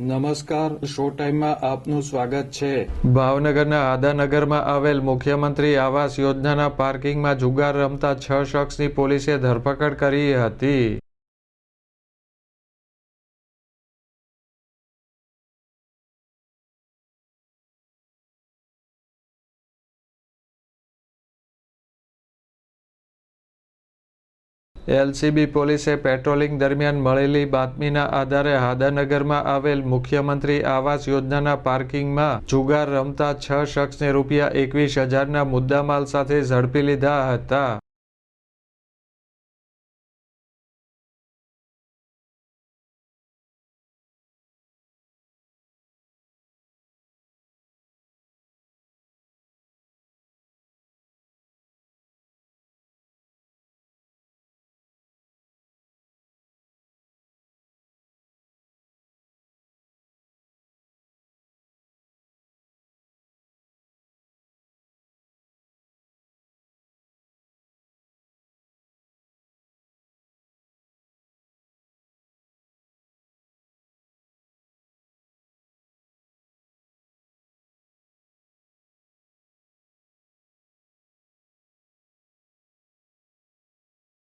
નમસ્કાર, શો ટાઈમમાં આપનું સ્વાગત છે। ભાવનગરના આદાનગરમાં આવેલ મુખ્યમંત્રી આવાસ યોજનાના પાર્કિંગમાં જુગાર રમતા 6 શખ્સની પોલીસે ધરપકડ કરી હતી। એલસીબી પોલીસે પેટ્રોલિંગ દરમિયાન મળેલી બાતમીના આધારે આદાનગરમાં આવેલ મુખ્યમંત્રી આવાસ યોજનાના પાર્કિંગમાં જુગાર રમતા 6 શખ્સને ₹21,000ના મુદ્દામાલ સાથે ઝડપી લીધા હતા।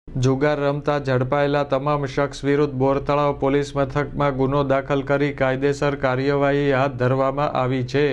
જુગાર રમતા ઝડપાયેલા તમામ શખ્સ વિરુદ્ધ બોરતળાવ પોલીસ મથકમાં ગુનો દાખલ કરી કાયદેસર કાર્યવાહી હાથ ધરવામાં આવી છે।